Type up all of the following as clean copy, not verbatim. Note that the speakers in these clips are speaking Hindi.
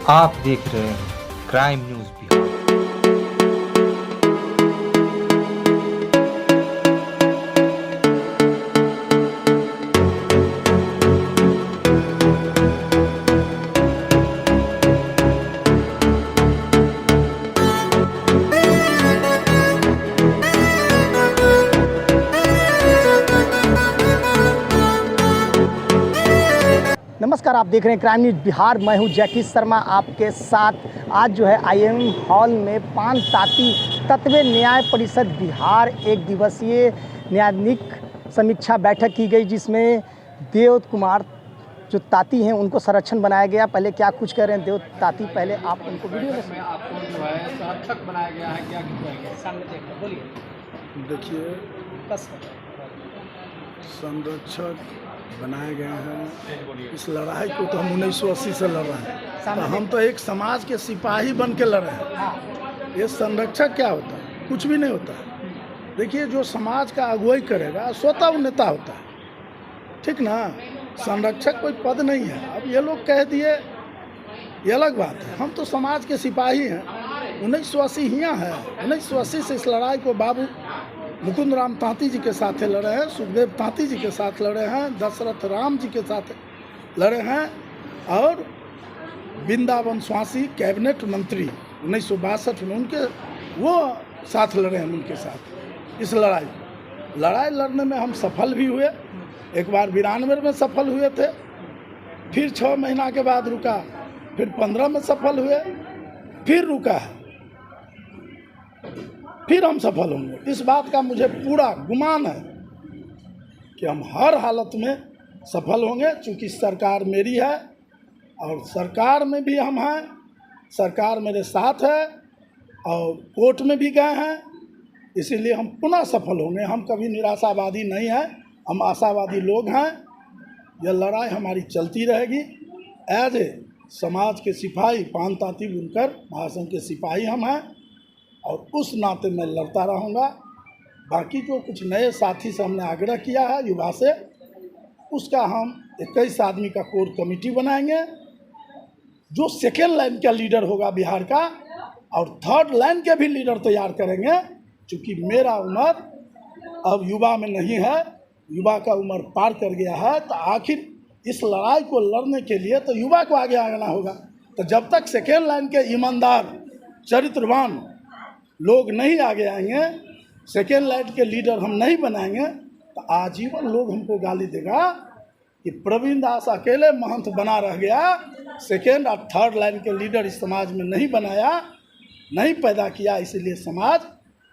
आप देख रहे हैं क्राइम न्यूज बिहार। नमस्कार, आप देख रहे हैं क्राइम न्यूज बिहार। मैं हूं जैकी शर्मा आपके साथ। आज जो है IIM हॉल में पान ताती तत्व न्याय परिषद बिहार एक दिवसीय न्यायाधीश समीक्षा बैठक की गई, जिसमें देव कुमार जो ताती हैं उनको संरक्षण बनाया गया। पहले क्या कुछ कह रहे हैं देव ताती, पहले आप उनको वीडियो में आपको जो है संरक्षक बनाया गया है, क्या कहेंगे? सामने देखिए, बोलिए। देखिए, बस संरक्षक बनाए गए हैं। इस लड़ाई को तो हम 1980 से लड़ रहे हैं, तो हम तो एक समाज के सिपाही बन के लड़ रहे हैं। ये संरक्षक क्या होता है? कुछ भी नहीं होता है। देखिए, जो समाज का अगुवाई करेगा स्वतः वो नेता होता है, ठीक ना। संरक्षक कोई पद नहीं है। अब ये लोग कह दिए, ये अलग बात है। हम तो समाज के सिपाही हैं। 1980 हियाँ है। 1980 से इस लड़ाई को बाबू मुकुंद राम तांती जी के साथ लड़े हैं, सुखदेव तांती जी के साथ लड़े हैं, दशरथ राम जी के साथ लड़े हैं, और वृंदावन स्वासी कैबिनेट मंत्री 1962 में उनके वो साथ लड़े हैं। उनके साथ इस लड़ाई लड़ने में हम सफल भी हुए। एक बार 92 में सफल हुए थे, फिर 6 महीना के बाद रुका, फिर 15 में सफल हुए, फिर रुका है, फिर हम सफल होंगे। इस बात का मुझे पूरा गुमान है कि हम हर हालत में सफल होंगे, क्योंकि सरकार मेरी है और सरकार में भी हम हैं। सरकार मेरे साथ है और कोर्ट में भी गए हैं, इसीलिए हम पुनः सफल होंगे। हम कभी निराशावादी नहीं हैं, हम आशावादी लोग हैं। यह लड़ाई हमारी चलती रहेगी। एज ए समाज के सिपाही, पान ताती बुनकर महासंघ के सिपाही हम हैं, और उस नाते मैं लड़ता रहूँगा। बाकी जो कुछ नए साथी से हमने आग्रह किया है युवा से, उसका हम 21 आदमी का कोर कमेटी बनाएंगे, जो सेकेंड लाइन का लीडर होगा बिहार का, और थर्ड लाइन के भी लीडर तैयार करेंगे। क्योंकि मेरा उम्र अब युवा में नहीं है, युवा का उम्र पार कर गया है, तो आखिर इस लड़ाई को लड़ने के लिए तो युवा को आगे आना होगा। तो जब तक सेकेंड लाइन के ईमानदार चरित्रवान लोग नहीं आगे आएंगे, सेकेंड लाइन के लीडर हम नहीं बनाएंगे, तो आजीवन लोग हमको गाली देगा कि प्रवीण दास अकेले महंत बना रह गया, सेकेंड और थर्ड लाइन के लीडर इस समाज में नहीं बनाया, नहीं पैदा किया, इसलिए समाज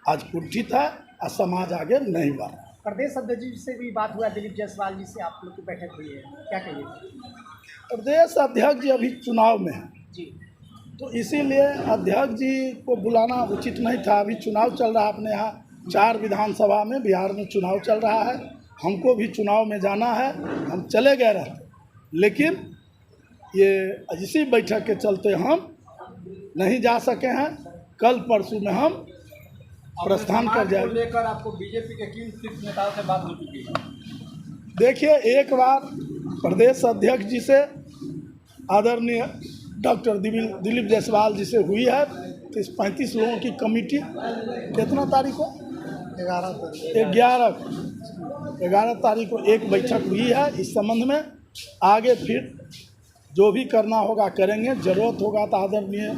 आज कुंठित है और समाज आगे नहीं बढ़ रहा। प्रदेश अध्यक्ष जी से भी बात हुआ, दिलीप जायसवाल जी से आप लोग की बैठक हुई है, क्या कहिए? प्रदेश अध्यक्ष जी अभी चुनाव में हैं जी, तो इसीलिए अध्यक्ष जी को बुलाना उचित नहीं था। अभी चुनाव चल रहा है अपने यहाँ, 4 विधानसभा में बिहार में चुनाव चल रहा है। हमको भी चुनाव में जाना है, हम चले गए रहते, लेकिन ये इसी बैठक के चलते हम नहीं जा सके हैं। कल परसों में हम प्रस्थान कर जाएंगे। लेकर आपको बीजेपी के किन शीर्ष नेताओं से बात हो चुकी है? देखिए, एक बार प्रदेश अध्यक्ष जी से आदरणीय डॉक्टर दिलीप जायसवाल जी से हुई है। तो इस 35 लोगों की कमेटी कितना तारीख को 11 तारीख को एक बैठक हुई है इस संबंध में। आगे फिर जो भी करना होगा करेंगे, ज़रूरत होगा तो आदरणीय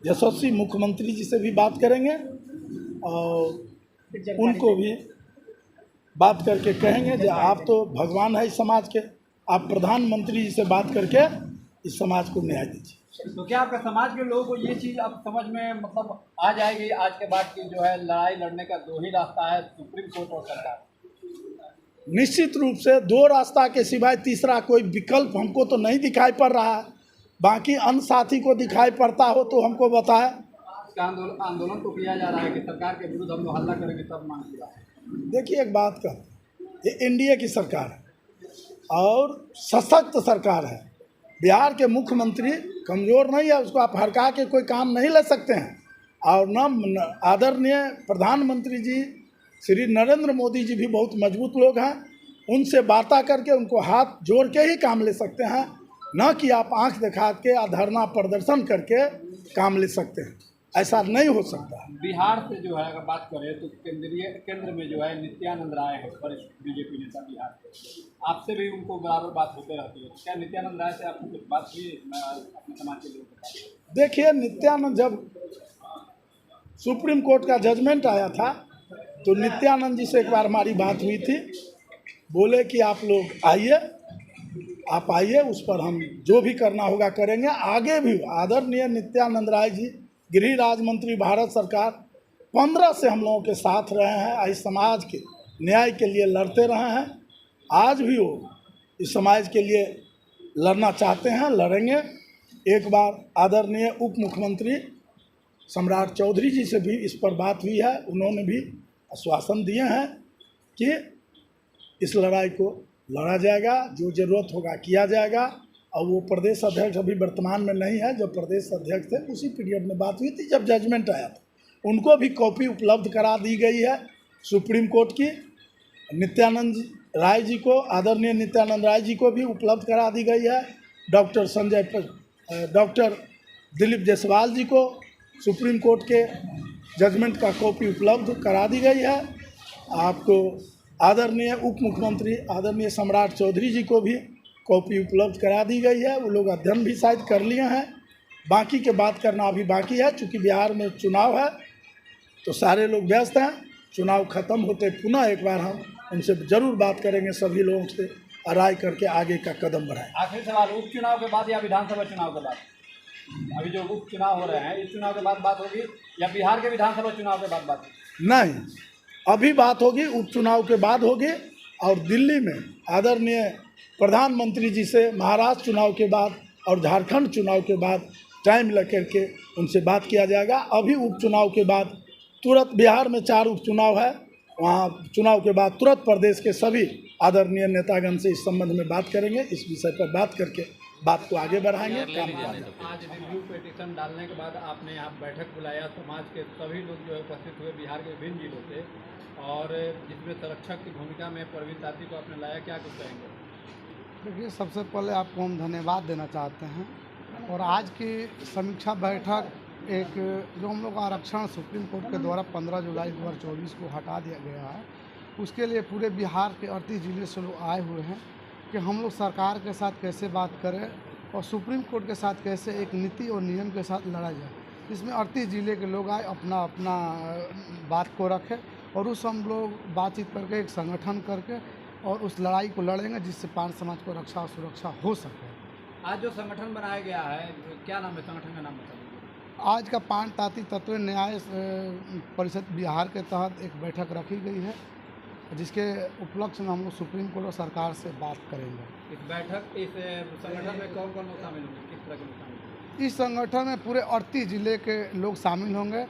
यशस्वी मुख्यमंत्री जी से भी बात करेंगे, और उनको भी बात करके कहेंगे कि आप तो भगवान है इस समाज के, आप प्रधानमंत्री जी से बात करके इस समाज को न्याय दीजिए। तो क्या आपका समाज के लोगों को ये चीज़ अब समझ में मतलब आ जाएगी आज के बाद की जो है लड़ाई लड़ने का 2 ही रास्ता है, सुप्रीम कोर्ट और सरकार? निश्चित रूप से 2 रास्ता के सिवाय तीसरा कोई विकल्प हमको तो नहीं दिखाई पड़ रहा है। बाकी अन्य साथी को दिखाई पड़ता हो तो हमको बताएं। इसका आंदोलन तो किया जा रहा है कि सरकार के विरुद्ध हम लोग हल्ला करेंगे तब मांग किया। देखिए, एक बात का, ये एनडीए की सरकार है और सशक्त सरकार है। बिहार के मुख्यमंत्री कमज़ोर नहीं है, उसको आप हरका के कोई काम नहीं ले सकते हैं। और न आदरणीय प्रधानमंत्री जी श्री नरेंद्र मोदी जी भी बहुत मजबूत लोग हैं, उनसे बातें करके उनको हाथ जोड़ के ही काम ले सकते हैं। न कि आप आंख दिखा के या धरना प्रदर्शन करके काम ले सकते हैं। ऐसा नहीं हो सकता। बिहार से जो है अगर बात करें तो केंद्र में जो है नित्यानंद राय है, वरिष्ठ बीजेपी नेता बिहार के, आपसे भी उनको बराबर बात होते रहती है। क्या नित्यानंद राय से आपको कुछ बात हुई अपने समाज के लोगों के साथ? देखिए, नित्यानंद जब सुप्रीम कोर्ट का जजमेंट आया था तो नित्यानंद जी से एक बार हमारी बात हुई थी। बोले कि आप लोग आइए, आप आइए, उस पर हम जो भी करना होगा करेंगे। आगे भी आदरणीय नित्यानंद राय जी गृह राज्य मंत्री भारत सरकार 15 से हम लोगों के साथ रहे हैं। इस समाज के न्याय के लिए लड़ते रहे हैं। आज भी वो इस समाज के लिए लड़ना चाहते हैं, लड़ेंगे। एक बार आदरणीय उप मुख्यमंत्री सम्राट चौधरी जी से भी इस पर बात हुई है। उन्होंने भी आश्वासन दिए हैं कि इस लड़ाई को लड़ा जाएगा, जो ज़रूरत होगा किया जाएगा। और वो प्रदेश अध्यक्ष अभी वर्तमान में नहीं है, जब प्रदेश अध्यक्ष थे उसी पीरियड में बात हुई थी जब जजमेंट आया था। उनको भी कॉपी उपलब्ध करा दी गई है सुप्रीम कोर्ट की। नित्यानंद राय जी को, आदरणीय नित्यानंद राय जी को भी उपलब्ध करा दी गई है। डॉक्टर दिलीप जायसवाल जी को सुप्रीम कोर्ट के जजमेंट का कॉपी उपलब्ध करा दी गई है। आपको आदरणीय उप मुख्यमंत्री आदरणीय सम्राट चौधरी जी को भी कॉपी उपलब्ध करा दी गई है। वो लोग अध्ययन भी शायद कर लिए हैं। बाकी के बात करना अभी बाकी है, चूँकि बिहार में चुनाव है तो सारे लोग व्यस्त हैं। चुनाव खत्म होते पुनः एक बार हम उनसे ज़रूर बात करेंगे, सभी लोगों से राय करके आगे का कदम बढ़ाएं। आखिरी सवाल, उपचुनाव के बाद या विधानसभा चुनाव के बाद? अभी जो उपचुनाव हो रहे हैं, इस चुनाव के बाद बात होगी या बिहार के विधानसभा चुनाव के बाद बात? नहीं, अभी बात होगी उपचुनाव के बाद होगी। और दिल्ली में आदरणीय प्रधानमंत्री जी से महाराष्ट्र चुनाव के बाद और झारखंड चुनाव के बाद टाइम लेकर के उनसे बात किया जाएगा। अभी उपचुनाव के बाद तुरंत बिहार में 4 उपचुनाव है, वहाँ चुनाव के बाद तुरंत प्रदेश के सभी आदरणीय नेतागण से इस संबंध में बात करेंगे। इस विषय पर बात करके बात को आगे बढ़ाएंगे। आज रिव्यू पिटीशन डालने के बाद आपने यहाँ बैठक बुलाया, समाज के सभी लोग जो है उपस्थित हुए बिहार के विभिन्न जिलों से, और जिसमें संरक्षक की भूमिका में प्रवीण ताती को आपने लाया, क्या कुछ कहेंगे? देखिए, सबसे पहले आपको हम धन्यवाद देना चाहते हैं। और आज की समीक्षा बैठक एक जो हम लोग आरक्षण सुप्रीम कोर्ट के द्वारा 15 जुलाई 2024 को हटा दिया गया है, उसके लिए पूरे बिहार के 38 जिले से लोग आए हुए हैं कि हम लोग सरकार के साथ कैसे बात करें और सुप्रीम कोर्ट के साथ कैसे एक नीति और नियम के साथ लड़ा जाए। इसमें 38 जिले के लोग आए, अपना अपना बात को रखें और उस हम लोग बातचीत करके एक संगठन करके और उस लड़ाई को लड़ेंगे जिससे पान समाज को रक्षा और सुरक्षा हो सके। आज जो संगठन बनाया गया है, क्या नाम है संगठन का? नाम बता दीजिए। आज का पान ताती तत्व न्याय परिषद बिहार के तहत एक बैठक रखी गई है, जिसके उपलक्ष्य में हम लोग सुप्रीम कोर्ट और सरकार से बात करेंगे। इस संगठन में कौन कौन लोग शामिल होंगे, किस तरह के लोग शामिल होंगे? इस संगठन में पूरे 38 जिले के लोग शामिल होंगे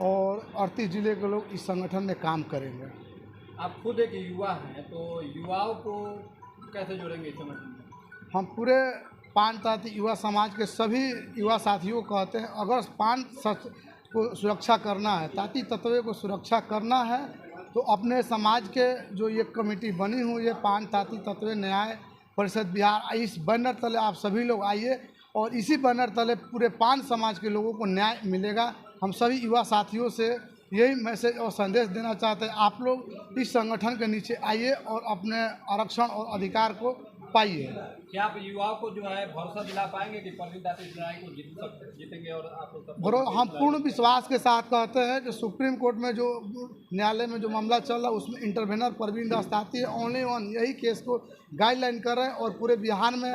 और 38 जिले के लोग इस संगठन में काम करेंगे। आप खुद एक युवा हैं, तो युवाओं को कैसे जोड़ेंगे इस संगठन में? हम पूरे पान ताती युवा समाज के सभी युवा साथियों को कहते हैं, अगर पान को सुरक्षा करना है, ताती तत्वे को सुरक्षा करना है, तो अपने समाज के जो ये कमेटी बनी हुई है पान ताती तत्वे न्याय परिषद बिहार, इस बैनर तले आप सभी लोग आइए और इसी बैनर तले पूरे पान समाज के लोगों को न्याय मिलेगा। हम सभी युवा साथियों से यही मैसेज और संदेश देना चाहते हैं, आप लोग इस संगठन के नीचे आइए और अपने आरक्षण और अधिकार को पाइए। क्या आप युवाओं को जो है भरोसा दिला पाएंगे कि प्रवीण ताती इस लड़ाई को जीतेंगे? और आप हम पूर्ण विश्वास के साथ कहते हैं कि सुप्रीम कोर्ट में जो न्यायालय में जो मामला चल रहा है उसमें इंटरवेनर प्रवीण दास ताती है, ओनली वन यही केस को गाइडलाइन कर रहे हैं और पूरे बिहार में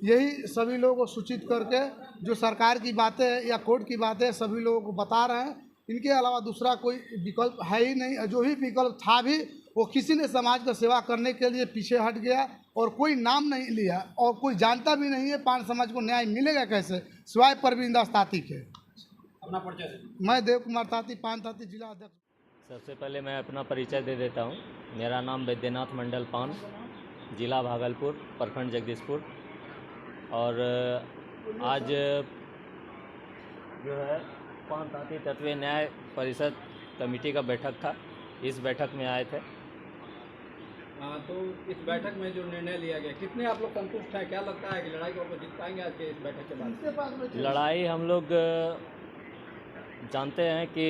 यही सभी लोगों को सूचित करके जो सरकार की बातें या कोर्ट की बातें सभी लोगों को बता रहे हैं। इनके अलावा दूसरा कोई विकल्प है ही नहीं, जो भी विकल्प था भी वो किसी ने समाज का सेवा करने के लिए पीछे हट गया और कोई नाम नहीं लिया और कोई जानता भी नहीं है पान समाज को न्याय मिलेगा कैसे सिवाय प्रवीण दास ताती के। अपना परिचय? मैं देव कुमार ताती, पान ताती जिला अध्यक्ष। सबसे पहले मैं अपना परिचय दे देता हूँ। मेरा नाम वैद्यनाथ मंडल पान, जिला भागलपुर, प्रखंड जगदीशपुर। और आज जो है पान ताती तत्वे न्याय परिषद कमेटी का बैठक था, इस बैठक में आए थे तो इस बैठक में जो निर्णय लिया गया, कितने आप लोग संतुष्ट हैं? क्या लगता है कि लड़ाई को जीत पाएंगे आज के इस बैठक के बाद? लड़ाई हम लोग जानते हैं कि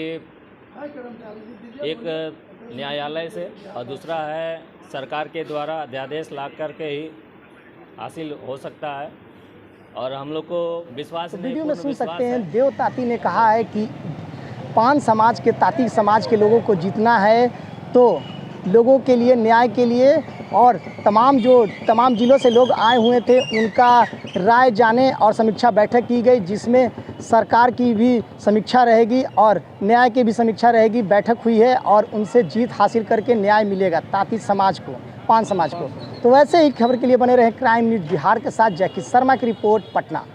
एक न्यायालय से और दूसरा है सरकार के द्वारा अध्यादेश ला करके ही हासिल हो सकता है, और हम लोग को विश्वास तो नहीं, वीडियो में पूर्ण सुन विश्वास सकते है। हैं देव ताती ने कहा है कि पान समाज के, ताती समाज के लोगों को जीतना है तो लोगों के लिए, न्याय के लिए, और तमाम जिलों से लोग आए हुए थे उनका राय जाने और समीक्षा बैठक की गई, जिसमें सरकार की भी समीक्षा रहेगी और न्याय की भी समीक्षा रहेगी। बैठक हुई है और उनसे जीत हासिल करके न्याय मिलेगा ताती समाज को, पान समाज को। तो वैसे ही खबर के लिए बने रहे क्राइम न्यूज़ बिहार के साथ। जैकी शर्मा की रिपोर्ट, पटना।